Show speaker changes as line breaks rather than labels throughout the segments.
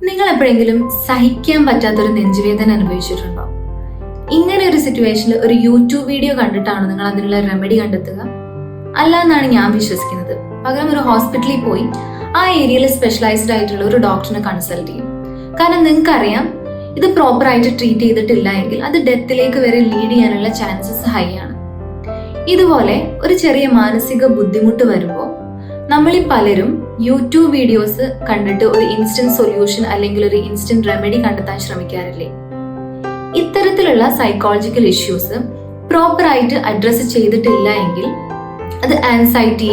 നിങ്ങൾ എപ്പോഴെങ്കിലും സഹിക്കാൻ പറ്റാത്തൊരു നെഞ്ചുവേദന അനുഭവിച്ചിട്ടുണ്ടോ? ഇങ്ങനെ ഒരു സിറ്റുവേഷനിൽ ഒരു യൂട്യൂബ് വീഡിയോ കണ്ടിട്ടാണോ നിങ്ങൾ അതിനുള്ള റെമഡി കണ്ടെത്തുക? അല്ല എന്നാണ് ഞാൻ വിശ്വസിക്കുന്നത്. പകരം ഒരു ഹോസ്പിറ്റലിൽ പോയി ആ ഏരിയയിൽ സ്പെഷ്യലൈസ്ഡ് ആയിട്ടുള്ള ഒരു ഡോക്ടറിനെ കൺസൾട്ട് ചെയ്യും. കാരണം നിങ്ങൾക്കറിയാം, ഇത് പ്രോപ്പറായിട്ട് ട്രീറ്റ് ചെയ്തിട്ടില്ല എങ്കിൽ അത് ഡെത്തിലേക്ക് വരെ ലീഡ് ചെയ്യാനുള്ള ചാൻസസ് ഹൈ ആണ്. ഇതുപോലെ ഒരു ചെറിയ മാനസിക ബുദ്ധിമുട്ട് വരുമ്പോൾ നമ്മളിൽ പലരും യൂട്യൂബ് വീഡിയോസ് കണ്ടിട്ട് ഒരു ഇൻസ്റ്റന്റ് സൊല്യൂഷൻ അല്ലെങ്കിൽ ഒരു ഇൻസ്റ്റന്റ് റെമഡി കണ്ടെത്താൻ ശ്രമിക്കാറില്ലേ? ഇത്തരത്തിലുള്ള സൈക്കോളജിക്കൽ ഇഷ്യൂസ് പ്രോപ്പറായിട്ട് അഡ്രസ്സ് ചെയ്തിട്ടില്ല എങ്കിൽ അത് ആൻസൈറ്റി,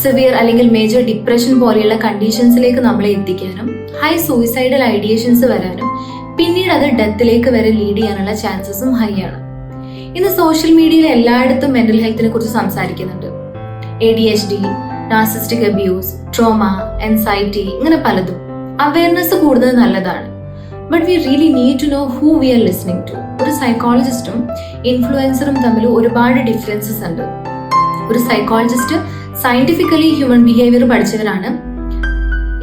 സിവിയർ അല്ലെങ്കിൽ മേജർ ഡിപ്രഷൻ പോലെയുള്ള കണ്ടീഷൻസിലേക്ക് നമ്മളെ എത്തിക്കാനും ഹൈ സൂയിസൈഡൽ ഐഡിയേഷൻസ് വരാനും പിന്നീട് അത് ഡെത്തിലേക്ക് വരെ ലീഡ് ചെയ്യാനുള്ള ചാൻസസും ഹൈ ആണ്. ഇന്ന് സോഷ്യൽ മീഡിയയിൽ എല്ലായിടത്തും മെന്റൽ ഹെൽത്തിനെ കുറിച്ച് സംസാരിക്കുന്നുണ്ട്. ADHD, narcissistic abuse, trauma, anxiety, ഇങ്ങനെ പലതും. അവയർനെസ് കൂടുന്നത് നല്ലതാണ്. But we really need to know who we are listening to. ഒരു സൈക്കോളജിസ്റ്റും ഇൻഫ്ലുവൻസറും തമ്മിൽ ഒരുപാട് ഡിഫറൻസസ് ഉണ്ട്. ഒരു സൈക്കോളജിസ്റ്റ് സയന്റിഫിക്കലി ഹ്യൂമൻ ബിഹേവിയർ പഠിച്ചവരാണ്.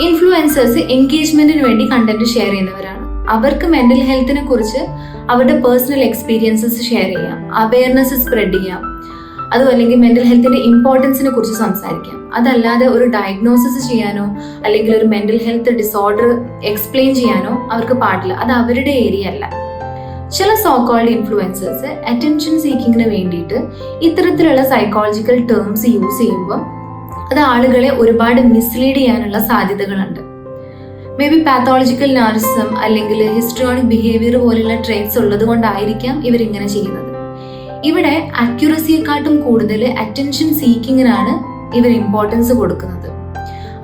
ഇൻഫ്ലുവൻസേഴ്സ് എൻഗേജ്മെന്റിന് വേണ്ടി കണ്ടന്റ് ഷെയർ ചെയ്യുന്നവരാണ്. അവർക്ക് മെന്റൽ ഹെൽത്തിനെ കുറിച്ച് അവരുടെ പേഴ്സണൽ എക്സ്പീരിയൻസസ് ഷെയർ ചെയ്യാം, അവയർനെസ് സ്പ്രെഡ് ചെയ്യാം, അതും അല്ലെങ്കിൽ മെന്റൽ ഹെൽത്തിന്റെ ഇമ്പോർട്ടൻസിനെ കുറിച്ച് സംസാരിക്കാം. അതല്ലാതെ ഒരു ഡയഗ്നോസിസ് ചെയ്യാനോ അല്ലെങ്കിൽ ഒരു മെന്റൽ ഹെൽത്ത് ഡിസോർഡർ എക്സ്പ്ലെയിൻ ചെയ്യാനോ അവർക്ക് പാടില്ല. അത് അവരുടെ ഏരിയ അല്ല. ചില സോകോൾഡ് ഇൻഫ്ലുവൻസേഴ്സ് അറ്റൻഷൻ സീക്കിങ്ങിന് വേണ്ടിയിട്ട് ഇത്തരത്തിലുള്ള സൈക്കോളജിക്കൽ ടേംസ് യൂസ് ചെയ്യുമ്പോൾ അത് ആളുകളെ ഒരുപാട് മിസ്ലീഡ് ചെയ്യാനുള്ള സാധ്യതകളുണ്ട്. മേ ബി പാത്തോളജിക്കൽ നാർസിസം അല്ലെങ്കിൽ ഹിസ്ട്രിയോണിക് ബിഹേവിയർ പോലെയുള്ള ട്രേറ്റ്സ് ഉള്ളത് കൊണ്ടായിരിക്കാം ഇവരിങ്ങനെ ചെയ്യുന്നത്. ഇവിടെ അക്യുറസിയെക്കാട്ടും കൂടുതൽ അറ്റൻഷൻ സീക്കിങ്ങിനാണ് ഇവർ ഇമ്പോർട്ടൻസ് കൊടുക്കുന്നത്.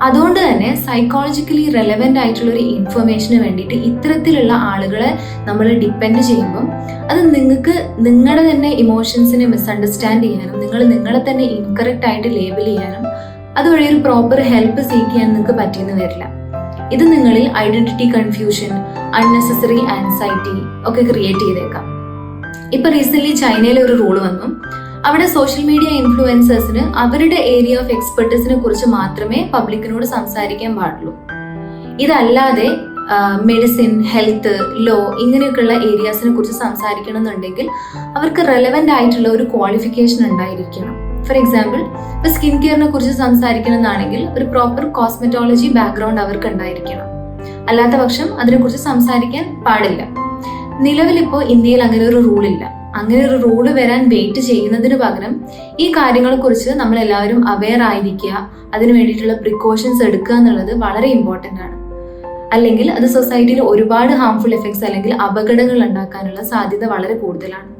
അതുകൊണ്ട് തന്നെ സൈക്കോളജിക്കലി റെലവെന്റ് ആയിട്ടുള്ള ഒരു ഇൻഫർമേഷന് വേണ്ടിയിട്ട് ഇത്തരത്തിലുള്ള ആളുകളെ നമ്മൾ ഡിപ്പെൻഡ് ചെയ്യുമ്പം അത് നിങ്ങൾക്ക് നിങ്ങളുടെ തന്നെ ഇമോഷൻസിനെ മിസ്അണ്ടർസ്റ്റാൻഡ് ചെയ്യാനും നിങ്ങളെ തന്നെ ഇൻകറക്റ്റ് ആയിട്ട് ലേബൽ ചെയ്യാനും അതുവഴി ഒരു പ്രോപ്പർ ഹെൽപ്പ് സീക്ക് ചെയ്യാൻ നിങ്ങൾക്ക് പറ്റിയെന്ന് വരില്ല. ഇത് നിങ്ങളിൽ ഐഡന്റിറ്റി കൺഫ്യൂഷൻ, അൺനെസസറി ആൻസൈറ്റി ഒക്കെ ക്രിയേറ്റ് ചെയ്തേക്കാം. ഇപ്പൊ റീസെന്റ് ചൈനയിലെ ഒരു റൂൾ വന്നു. അവിടെ സോഷ്യൽ മീഡിയ ഇൻഫ്ലുവൻസേഴ്സിന് അവരുടെ ഏരിയ ഓഫ് എക്സ്പെർട്ടീസിനെ കുറിച്ച് മാത്രമേ പബ്ലിക്കിനോട് സംസാരിക്കാൻ പാടുള്ളൂ. ഇതല്ലാതെ മെഡിസിൻ, ഹെൽത്ത്, ലോ ഇങ്ങനെയൊക്കെയുള്ള ഏരിയാസിനെ കുറിച്ച് സംസാരിക്കണം എന്നുണ്ടെങ്കിൽ അവർക്ക് റെലവെന്റ് ആയിട്ടുള്ള ഒരു ക്വാളിഫിക്കേഷൻ ഉണ്ടായിരിക്കണം. ഫോർ എക്സാമ്പിൾ, ഇപ്പൊ സ്കിൻ കെയറിനെ കുറിച്ച് സംസാരിക്കണം എന്നാണെങ്കിൽ ഒരു പ്രോപ്പർ കോസ്മെറ്റോളജി ബാക്ക്ഗ്രൗണ്ട് അവർക്ക് ഉണ്ടായിരിക്കണം. അല്ലാത്ത പക്ഷം അതിനെക്കുറിച്ച് സംസാരിക്കാൻ പാടില്ല. നിലവിലിപ്പോൾ ഇന്ത്യയിൽ അങ്ങനെ ഒരു റൂളില്ല. അങ്ങനെ ഒരു റൂള് വരാൻ വെയിറ്റ് ചെയ്യുന്നതിന് പകരം ഈ കാര്യങ്ങളെ കുറിച്ച് നമ്മൾ എല്ലാവരും അവെയർ ആയിരിക്കുക, അതിന് വേണ്ടിയിട്ടുള്ള പ്രിക്കോഷൻസ് എടുക്കുക എന്നുള്ളത് വളരെ ഇമ്പോർട്ടൻ്റ് ആണ്. അല്ലെങ്കിൽ അത് സൊസൈറ്റിയിൽ ഒരുപാട് ഹാംഫുൾ എഫക്ട്സ് അല്ലെങ്കിൽ അപകടങ്ങൾ ഉണ്ടാക്കാനുള്ള സാധ്യത വളരെ കൂടുതലാണ്.